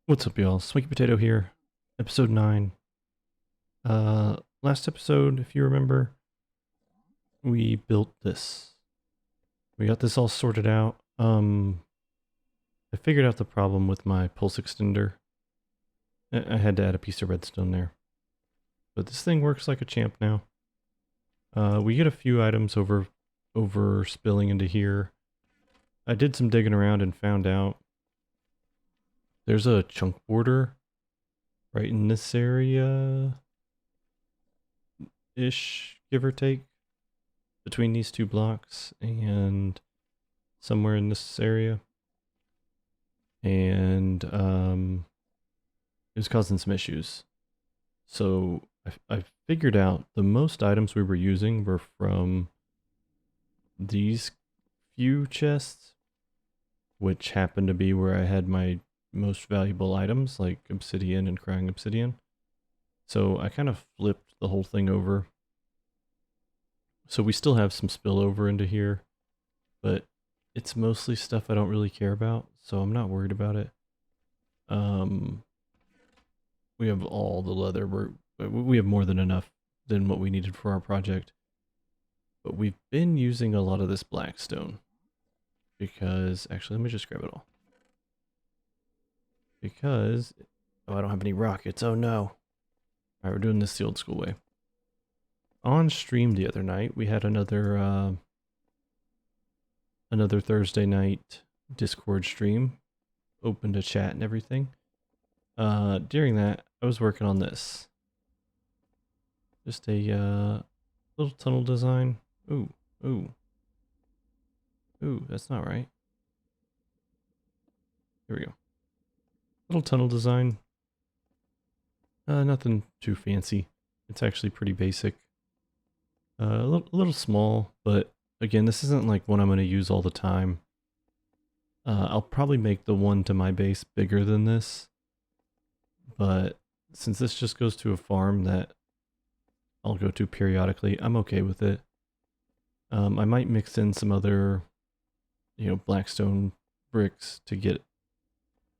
What's up, y'all? Swanky Potato here, episode 9. Last episode, if you remember, we built this. We got this all sorted out. I figured out the problem with my pulse extender. I had to add a piece of redstone there. But this thing works like a champ now. We get a few items over spilling into here. I did some digging around and found out there's a chunk border right in this area ish, give or take, between these two blocks and somewhere in this area. And it was causing some issues. So I figured out the most items we were using were from these few chests, which happened to be where I had my most valuable items like obsidian and crying obsidian. So I kind of flipped the whole thing over. So we still have some spillover into here, but it's mostly stuff I don't really care about, so I'm not worried about it. We have all the leather. We have more than enough than what we needed for our project. But we've been using a lot of this blackstone because, actually, let me just grab it all. Because, oh, I don't have any rockets. Oh no. All right, we're doing this the old school way. On stream the other night, we had another Thursday night Discord stream, opened a chat and everything. During that, I was working on this. Just a little tunnel design. Ooh, that's not right. Here we go. Little tunnel design. Nothing too fancy. It's actually pretty basic. A little small, but again, this isn't like one I'm going to use all the time. I'll probably make the one to my base bigger than this. But since this just goes to a farm that I'll go to periodically, I'm okay with it. I might mix in some other, blackstone bricks to get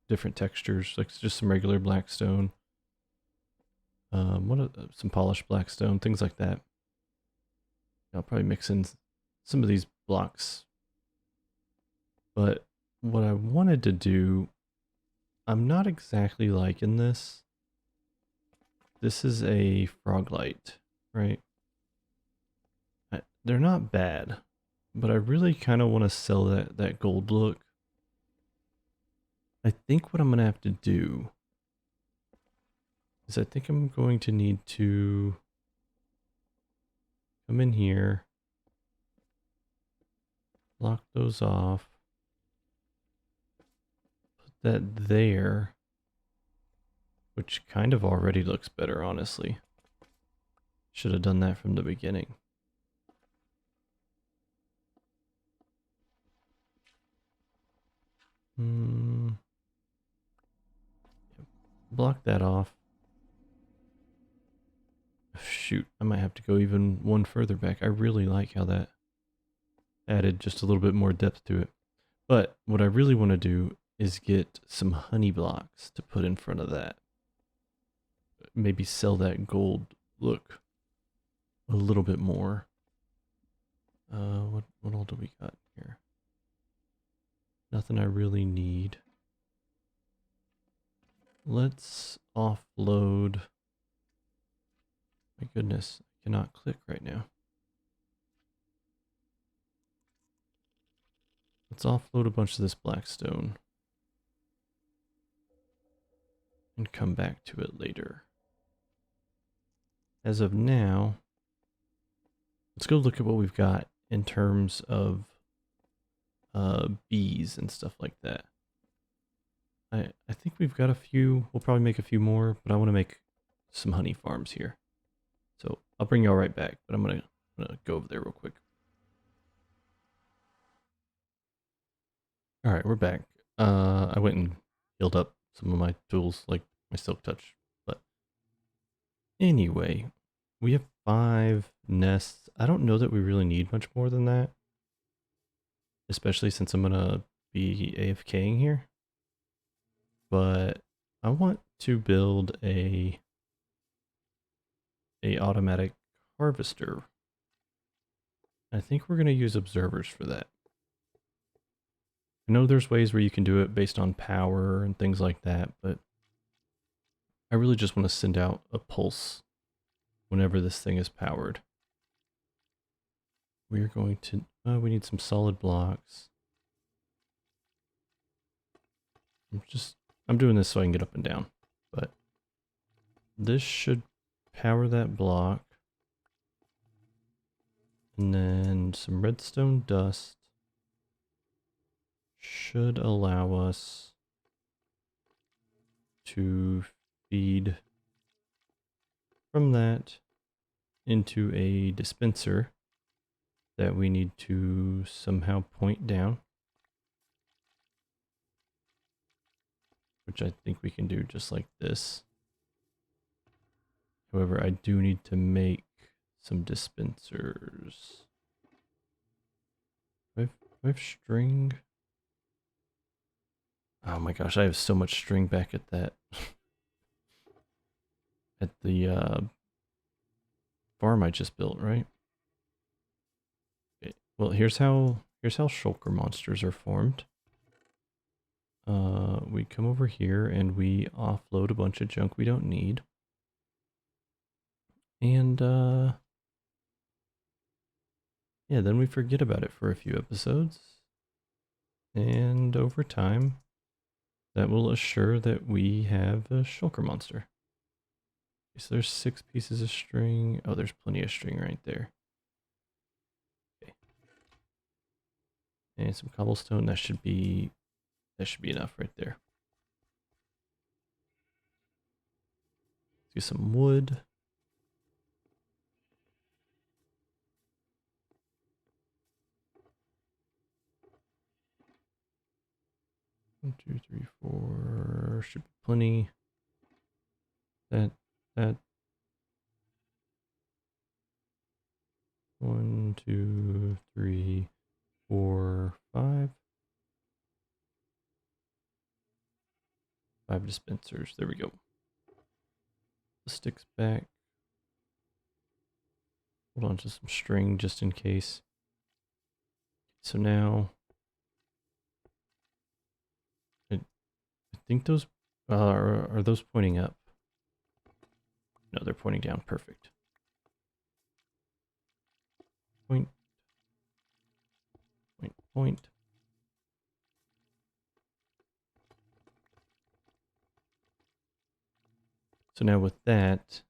different textures, like just some regular blackstone. Some polished blackstone, things like that. I'll probably mix in some of these blocks. But what I wanted to do, I'm not exactly liking this. This is a frog light, right? They're not bad, but I really kind of want to sell that gold look. I think what I'm going to have to do is I think I'm going to need to come in here, lock those off, put that there, which kind of already looks better, honestly. Should have done that from the beginning. Block that off. Shoot, I might have to go even one further back. I really like how that added just a little bit more depth to it. But what I really want to do is get some honey blocks to put in front of that. Maybe sell that gold look a little bit more. What all do we got here? Nothing I really need. Let's offload. My goodness, I cannot click right now. Let's offload a bunch of this blackstone and come back to it later. As of now, let's go look at what we've got in terms of bees and stuff like that. I think we've got a few. We'll probably make a few more, but I want to make some honey farms here. So I'll bring y'all right back, but I'm gonna go over there real quick. All right, we're back. I went and healed up some of my tools, like my silk touch. But anyway, we have 5 nests. I don't know that we really need much more than that, especially since I'm gonna be AFKing here. But I want to build a automatic harvester. I think we're going to use observers for that. I know there's ways where you can do it based on power and things like that, but I really just want to send out a pulse whenever this thing is powered. We're going to, we need some solid blocks. I'm doing this so I can get up and down, but this should power that block. And then some redstone dust should allow us to feed from that into a dispenser that we need to somehow point down, which I think we can do just like this. However, I do need to make some dispensers. Do I have string? Oh my gosh, I have so much string back at that. At the farm I just built, right? Okay. Well, here's how shulker monsters are formed. We come over here and we offload a bunch of junk we don't need. And yeah, then we forget about it for a few episodes. And over time, that will assure that we have a shulker monster. Okay, so there's 6 pieces of string. Oh, there's plenty of string right there. Okay. And some cobblestone. That should be enough right there. Let's get some wood. One, 2, 3, 4. Should be plenty. That. 1, 2, 3, 4, 5. 5 dispensers. There we go. The sticks back. Hold on to some string just in case. So now, I think those are those pointing up? No, they're pointing down. Perfect. Point. Point. Point. So now with that,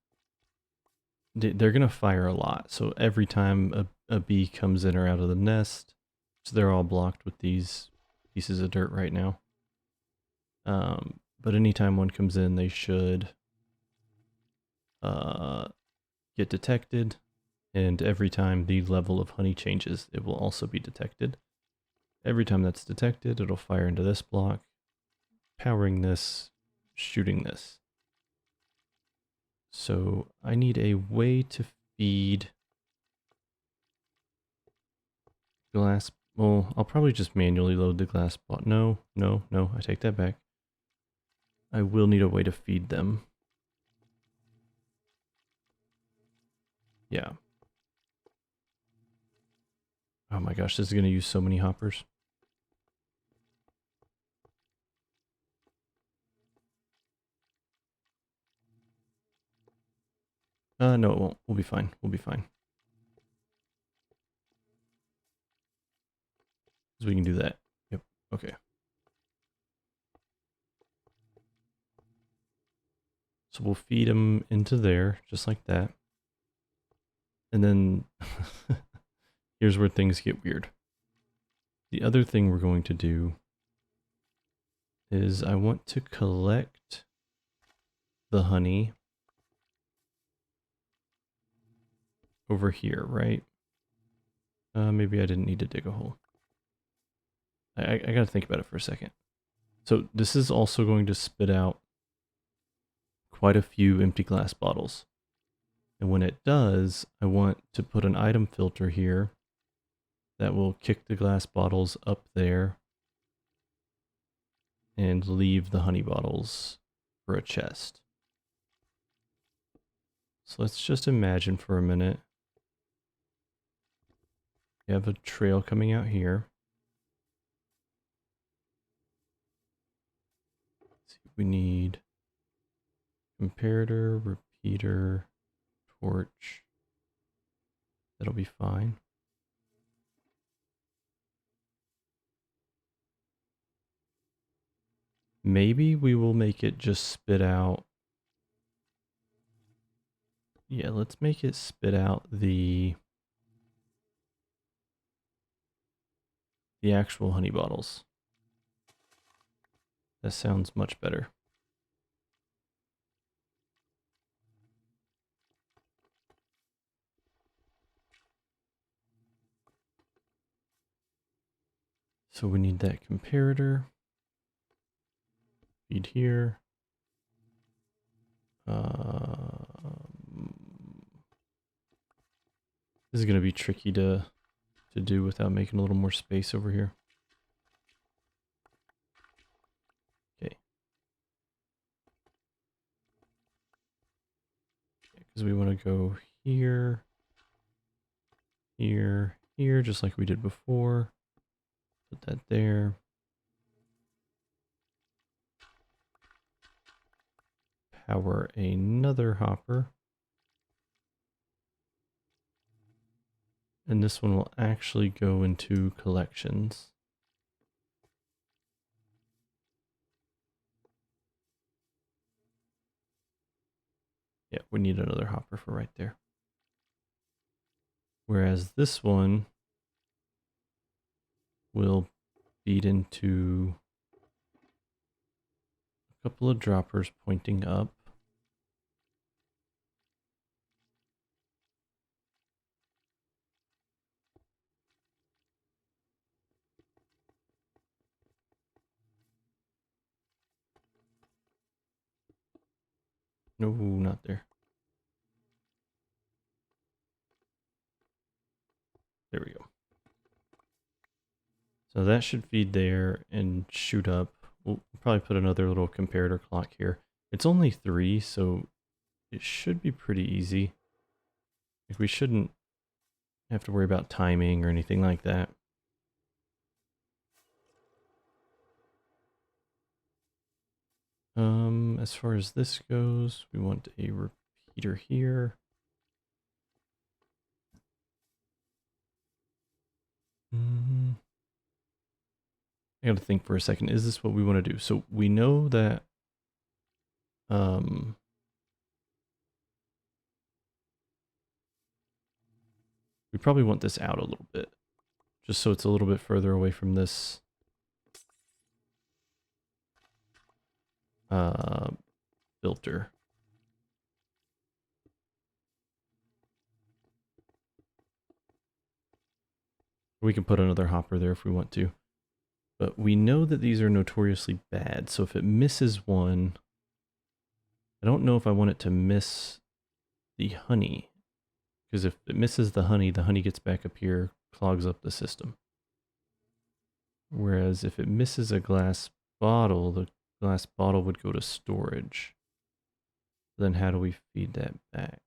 they're going to fire a lot. So every time a bee comes in or out of the nest, so they're all blocked with these pieces of dirt right now. But anytime one comes in, they should get detected. And every time the level of honey changes, it will also be detected. Every time that's detected, it'll fire into this block, powering this, shooting this. So I need a way to feed glass. Well, I'll probably just manually load the glass bot. No, I take that back. I will need a way to feed them. Yeah. Oh my gosh, this is going to use so many hoppers. No, it won't. We'll be fine. We'll be fine. So we can do that. Yep. Okay. So we'll feed them into there, just like that. And then here's where things get weird. The other thing we're going to do is I want to collect the honey over here, right? Maybe I didn't need to dig a hole. I gotta think about it for a second. So this is also going to spit out quite a few empty glass bottles. And when it does, I want to put an item filter here that will kick the glass bottles up there and leave the honey bottles for a chest. So let's just imagine for a minute. We have a trail coming out here. Let's see, we need comparator, repeater, torch. That'll be fine. Maybe we will make it just spit out. Yeah, let's make it spit out the actual honey bottles. That sounds much better. So we need that comparator. Feed here. This is going to be tricky to do without making a little more space over here. Okay. Because we want to go here, here, here, just like we did before. Put that there. Power another hopper. And this one will actually go into collections. Yeah, we need another hopper for right there. Whereas this one will feed into a couple of droppers pointing up. No, not there. There we go. So that should feed there and shoot up. We'll probably put another little comparator clock here. It's only 3, so it should be pretty easy. Like, we shouldn't have to worry about timing or anything like that. As far as this goes, we want a repeater here. I gotta think for a second. Is this what we want to do? So we know that we probably want this out a little bit, just so it's a little bit further away from this filter. We can put another hopper there if we want to. But we know that these are notoriously bad, so if it misses one, I don't know if I want it to miss the honey. Because if it misses the honey gets back up here, clogs up the system. Whereas if it misses a glass bottle, the glass bottle would go to storage. Then how do we feed that back?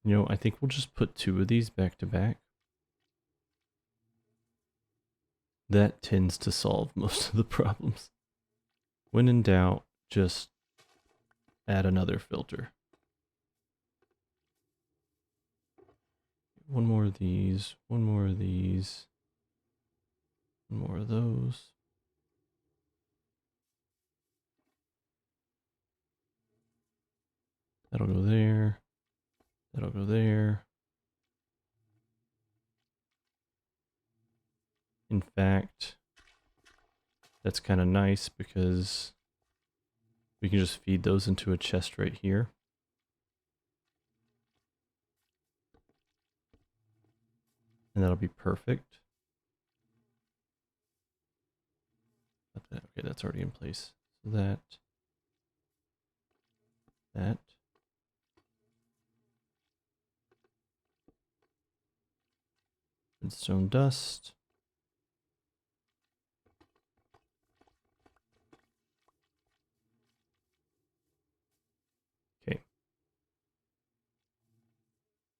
You know, I think we'll just put 2 of these back to back. That tends to solve most of the problems. When in doubt, just add another filter. One more of these, one more of these, one more of those. That'll go there. That'll go there. In fact, that's kind of nice because we can just feed those into a chest right here. And that'll be perfect. Okay, that's already in place. So that. Redstone dust.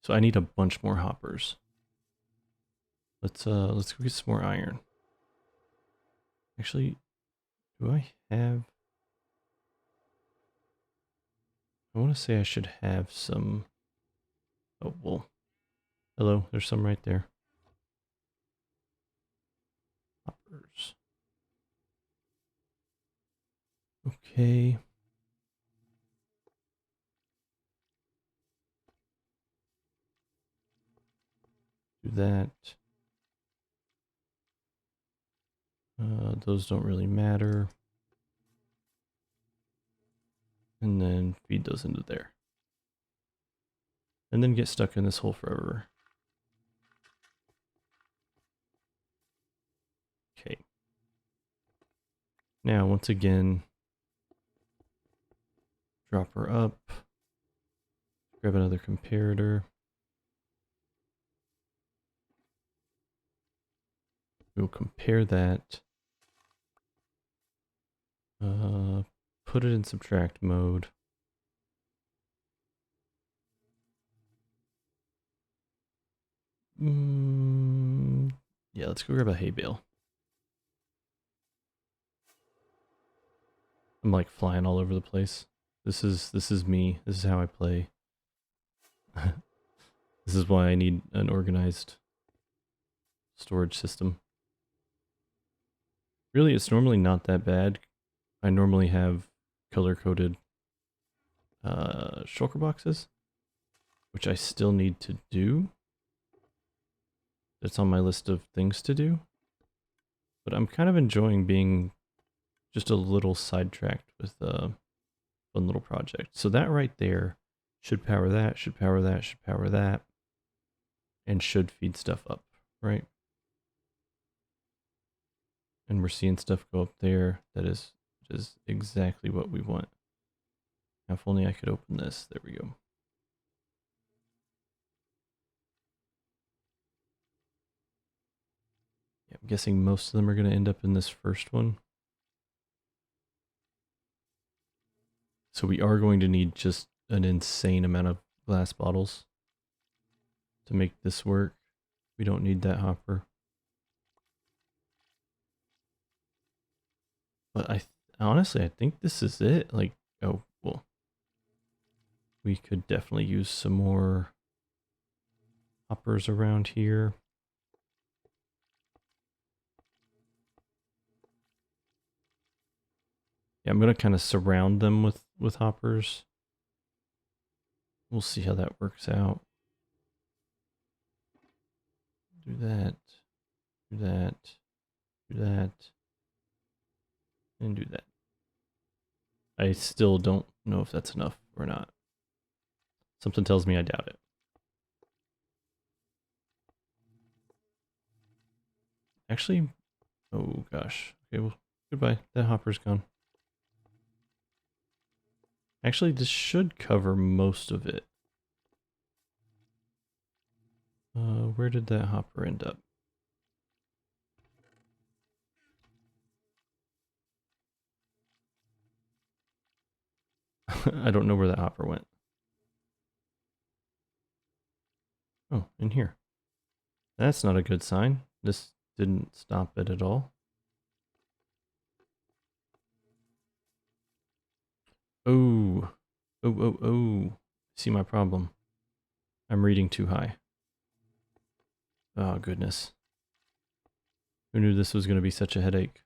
So I need a bunch more hoppers. Let's go get some more iron. Actually, do I have... I want to say I should have some... Oh, well. Hello, there's some right there. Hoppers. Okay. Do that. Those don't really matter. And then feed those into there. And then get stuck in this hole forever. Okay. Now, once again, drop her up. Grab another comparator. We'll compare that. Put it in subtract mode. Yeah, let's go grab a hay bale. I'm like flying all over the place. This is me. This is how I play. This is why I need an organized storage system. Really, it's normally not that bad. I normally have color-coded shulker boxes, which I still need to do. That's on my list of things to do. But I'm kind of enjoying being just a little sidetracked with one little project. So that right there should power that, should power that, should power that, and should feed stuff up, right? And we're seeing stuff go up there. That is just exactly what we want. Now, if only I could open this. There we go. Yeah, I'm guessing most of them are going to end up in this first one. So we are going to need just an insane amount of glass bottles to make this work. We don't need that hopper. But honestly, I think this is it. Like, oh, well. We could definitely use some more hoppers around here. Yeah, I'm going to kind of surround them with hoppers. We'll see how that works out. Do that, do that, do that, and do that. I still don't know if that's enough or not. Something tells me I doubt it. Actually, oh gosh. Okay, well, goodbye. That hopper's gone. Actually, this should cover most of it. Where did that hopper end up? I don't know where that hopper went. Oh, in here. That's not a good sign. This didn't stop it at all. Oh. Oh. See my problem. I'm reading too high. Oh, goodness. Who knew this was going to be such a headache?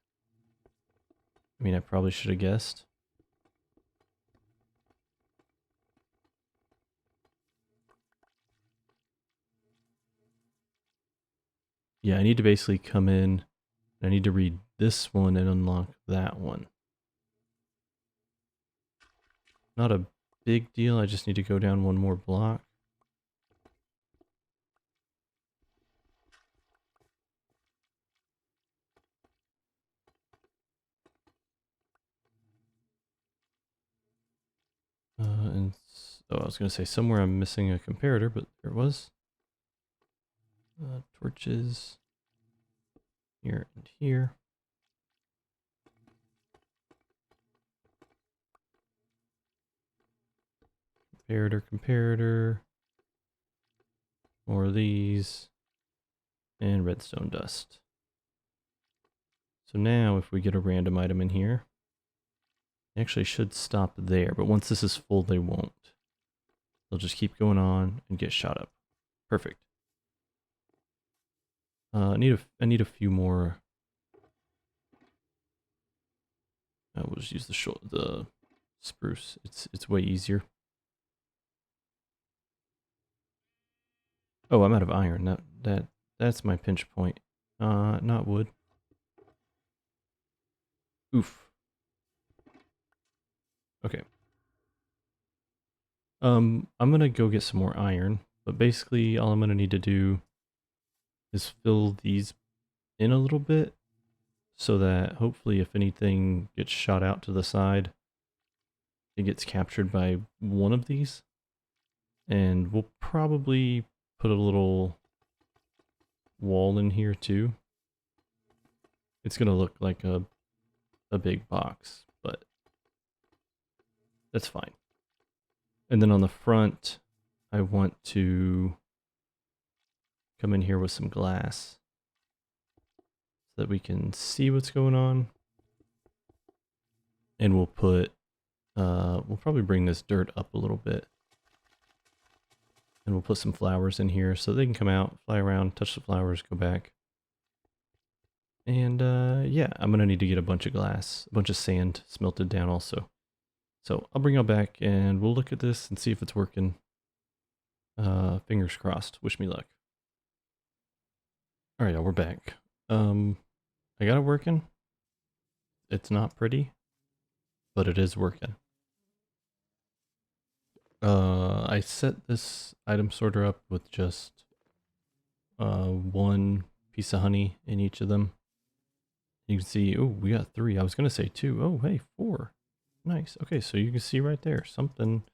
I mean, I probably should have guessed. Yeah, I need to basically come in. I need to read this one and unlock that one. Not a big deal. I just need to go down one more block. I was going to say somewhere I'm missing a comparator, but there it was. Torches here and here. Comparator. More of these. And redstone dust. So now if we get a random item in here, they actually should stop there, but once this is full, they won't. They'll just keep going on and get shot up. Perfect. I need a few more. We'll just use the spruce. It's way easier. Oh, I'm out of iron. That's my pinch point. Not wood. Oof. Okay. I'm gonna go get some more iron, but basically all I'm gonna need to do is fill these in a little bit so that hopefully if anything gets shot out to the side, it gets captured by one of these. And we'll probably put a little wall in here too. It's gonna look like a big box, but that's fine. And then on the front, I want to come in here with some glass so that we can see what's going on. And we'll probably bring this dirt up a little bit. And we'll put some flowers in here so they can come out, fly around, touch the flowers, go back. And yeah, I'm gonna need to get a bunch of glass, a bunch of sand smelted down also. So I'll bring y'all back and we'll look at this and see if it's working. Fingers crossed. Wish me luck. All right, y'all, we're back. I got it working. It's not pretty, but it is working. I set this item sorter up with just one piece of honey in each of them. You can see, oh, we got 3. I was gonna say 2. Oh, hey, 4. Nice. Okay, so you can see right there, something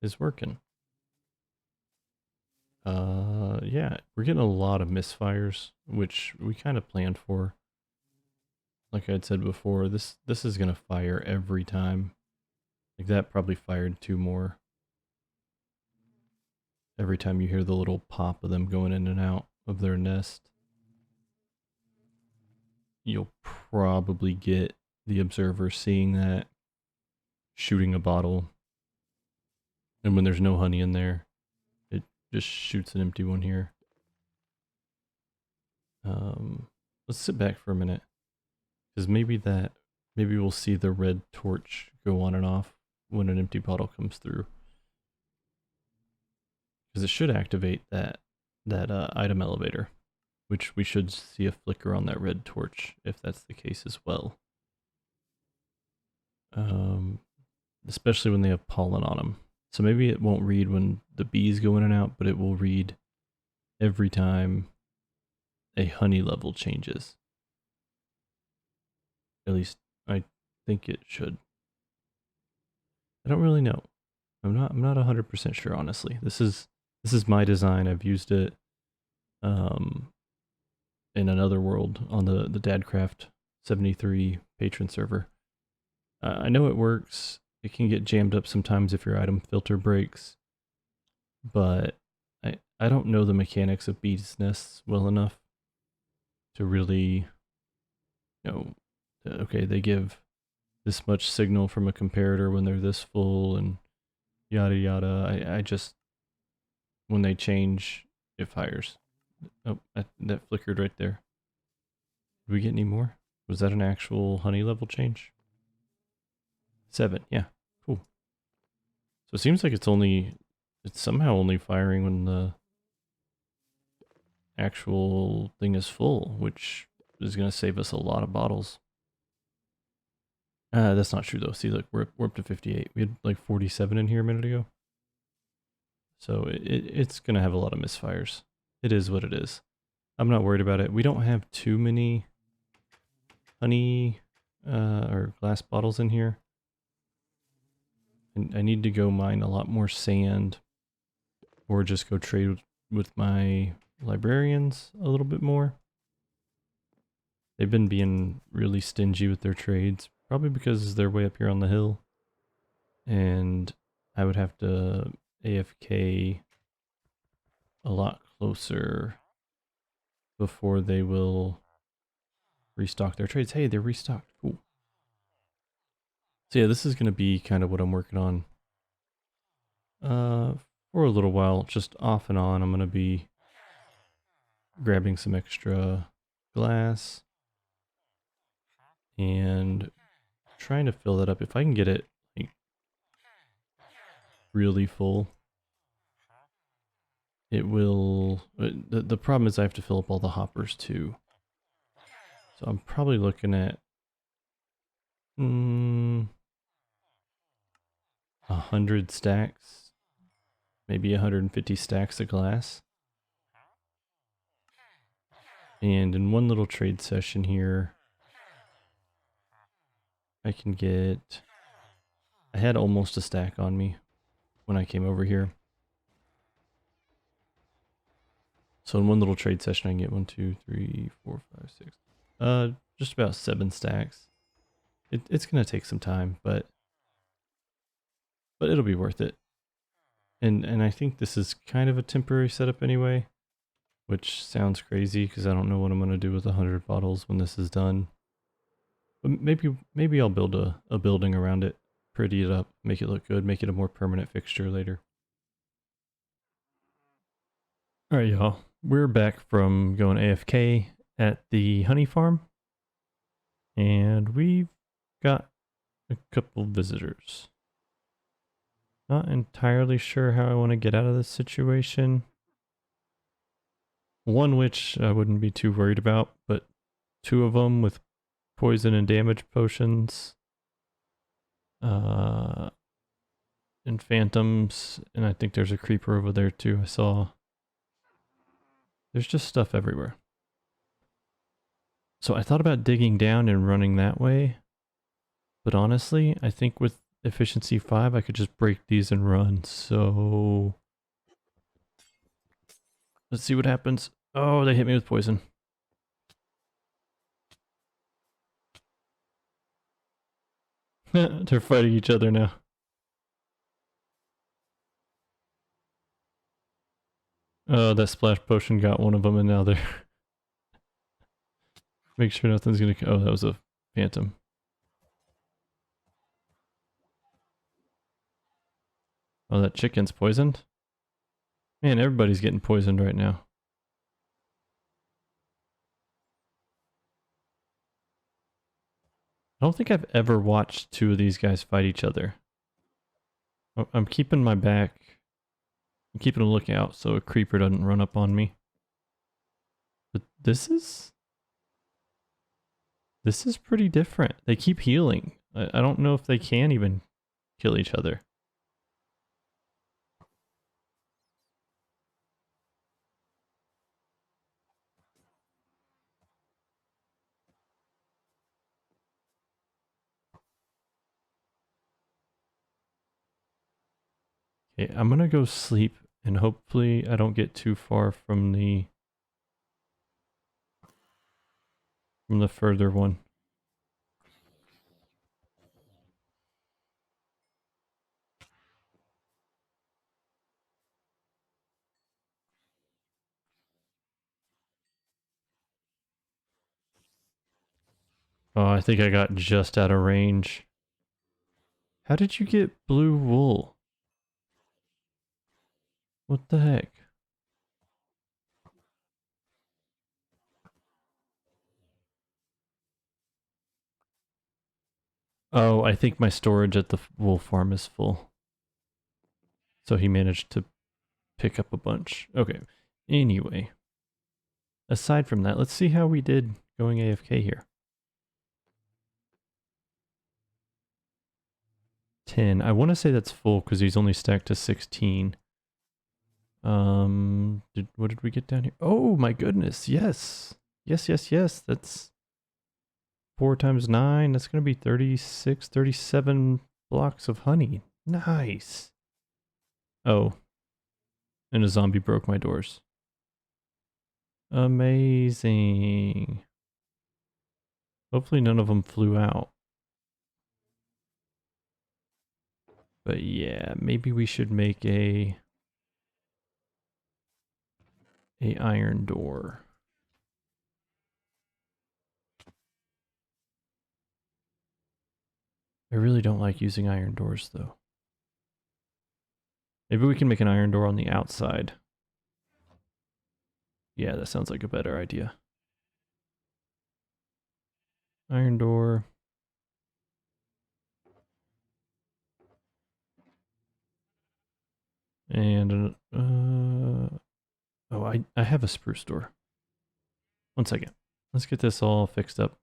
is working. Yeah, we're getting a lot of misfires, which we kind of planned for. Like I'd said before, this is gonna fire every time. Like that probably fired 2 more. Every time you hear the little pop of them going in and out of their nest, you'll probably get the observer seeing that, shooting a bottle, and when there's no honey in there, it just shoots an empty one here. Let's sit back for a minute, because maybe we'll see the red torch go on and off when an empty bottle comes through. Because it should activate that item elevator, which we should see a flicker on that red torch if that's the case as well. Especially when they have pollen on them. So maybe it won't read when the bees go in and out, but it will read every time a honey level changes. At least I think it should. I don't really know. I'm not 100% sure, honestly. This is my design. I've used it in another world on the Dadcraft 73 patron server. I know it works. It can get jammed up sometimes if your item filter breaks, but I don't know the mechanics of bees nests well enough to really, okay, they give this much signal from a comparator when they're this full and yada yada. I just, when they change, it fires. Oh, that flickered right there. Did we get any more? Was that an actual honey level change? 7, yeah, cool. So it seems like it's somehow only firing when the actual thing is full, which is going to save us a lot of bottles. That's not true though. See, look, we're up to 58. We had like 47 in here a minute ago. So it's going to have a lot of misfires. It is what it is. I'm not worried about it. We don't have too many honey or glass bottles in here. And I need to go mine a lot more sand, or just go trade with my librarians a little bit more. They've been being really stingy with their trades, probably because they're way up here on the hill. And I would have to AFK a lot closer before they will restock their trades. Hey, they're restocked. Cool. So yeah, this is going to be kind of what I'm working on for a little while, just off and on. I'm going to be grabbing some extra glass and trying to fill that up. If I can get it like really full, it will. The problem is I have to fill up all the hoppers too. So I'm probably looking at 100 stacks, maybe 150 stacks of glass. And in one little trade session here, I can get, I had almost a stack on me when I came over here. So in one little trade session, I can get 1, 2, 3, 4, 5, 6, just about 7 stacks. It's going to take some time, but it'll be worth it. And I think this is kind of a temporary setup anyway, which sounds crazy because I don't know what I'm going to do with 100 bottles when this is done. But maybe I'll build a building around it, pretty it up, make it look good, make it a more permanent fixture later. All right, y'all. We're back from going AFK at the honey farm, and we've got a couple visitors. Not entirely sure how I want to get out of this situation. One which I wouldn't be too worried about, but 2 of them with poison and damage potions. And phantoms, and I think there's a creeper over there too, I saw. There's just stuff everywhere. So I thought about digging down and running that way, but honestly, I think with efficiency 5, I could just break these and run, so let's see what happens. Oh, they hit me with poison. They're fighting each other now. Oh, that splash potion got one of them, and now they're... Make sure nothing's gonna... Oh, that was a phantom. Oh, that chicken's poisoned? Man, everybody's getting poisoned right now. I don't think I've ever watched 2 of these guys fight each other. I'm keeping my back. I'm keeping a lookout so a creeper doesn't run up on me. But this is pretty different. They keep healing. I don't know if they can even kill each other. Okay, I'm gonna go sleep and hopefully I don't get too far from the further one. Oh, I think I got just out of range. How did you get blue wool? What the heck? Oh, I think my storage at the wool farm is full. So he managed to pick up a bunch. Okay. Anyway. Aside from that, let's see how we did going AFK here. 10. I want to say that's full because he's only stacked to 16. What did we get down here? Oh my goodness, yes. Yes. That's 4 times 9. That's going to be 36, 37 blocks of honey. Nice. Oh. And a zombie broke my doors. Amazing. Hopefully none of them flew out. But yeah, maybe we should make a a iron door. I really don't like using iron doors though. Maybe we can make an iron door on the outside. Yeah, that sounds like a better idea. Iron door. And, oh, I have a spruce door. One second. Let's get this all fixed up.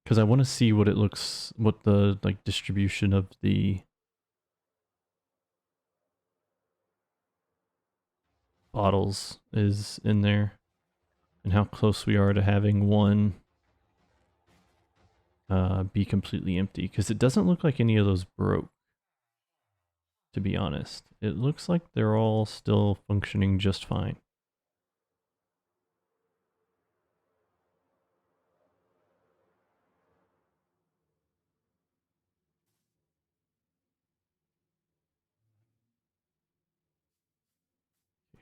Because I want to see what it looks, what the, like, distribution of the bottles is in there. And how close we are to having one be completely empty. Because it doesn't look like any of those broke, to be honest. It looks like they're all still functioning just fine.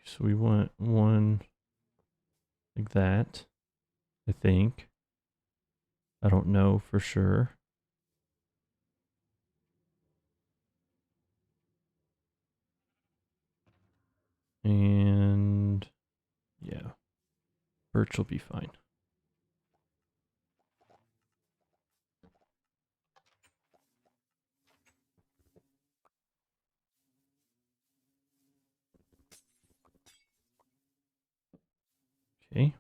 So we want one like that, I think. I don't know for sure. And yeah, birch will be fine. Okay.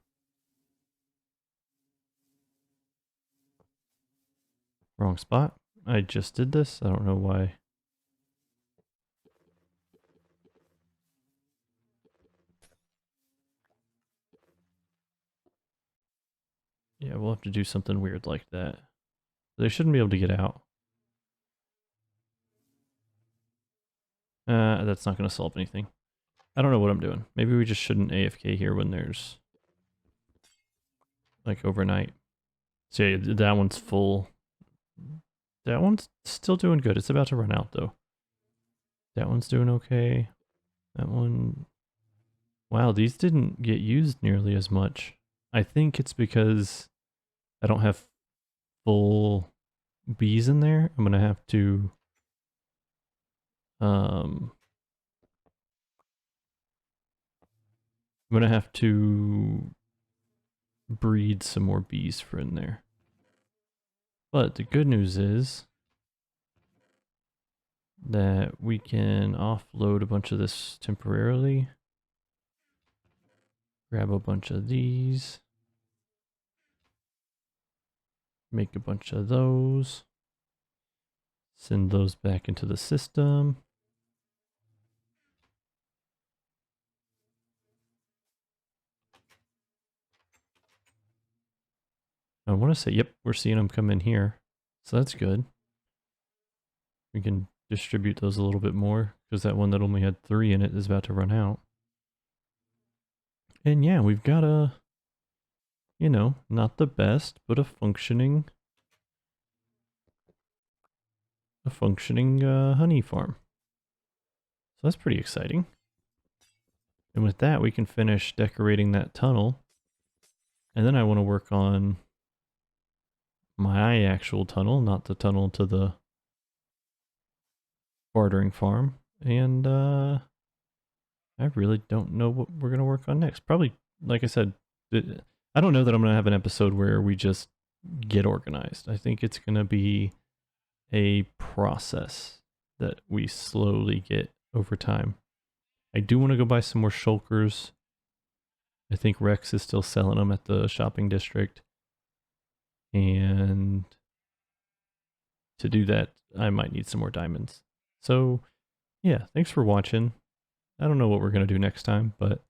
Wrong spot. I just did this. I don't know why. Yeah, we'll have to do something weird like that. They shouldn't be able to get out. That's not going to solve anything. I don't know what I'm doing. Maybe we just shouldn't AFK here when there's like overnight. So yeah, that one's full. That one's still doing good. It's about to run out though. That one's doing okay. That one... Wow, these didn't get used nearly as much. I think it's because I don't have full bees in there. I'm gonna have to I'm gonna have to breed some more bees for in there. But the good news is that we can offload a bunch of this temporarily. Grab a bunch of these. Make a bunch of those. Send those back into the system. I want to say, yep, we're seeing them come in here. So that's good. We can distribute those a little bit more because that one that only had 3 in it is about to run out. And yeah, we've got a, you know, not the best, but a functioning honey farm. So that's pretty exciting. And with that, we can finish decorating that tunnel. And then I want to work on my actual tunnel, not the tunnel to the Bartering Farm. And I really don't know what we're going to work on next. Probably, like I said, I don't know that I'm going to have an episode where we just get organized. I think it's going to be a process that we slowly get over time. I do want to go buy some more shulkers. I think Rex is still selling them at the shopping district. And to do that, I might need some more diamonds. So, yeah, thanks for watching. I don't know what we're going to do next time, but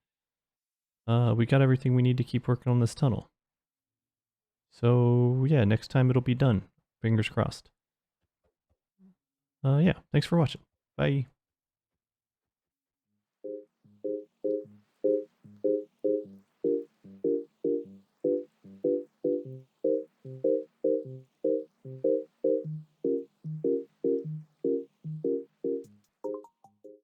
we got everything we need to keep working on this tunnel. So, yeah, next time it'll be done. Fingers crossed. Yeah, thanks for watching. Bye.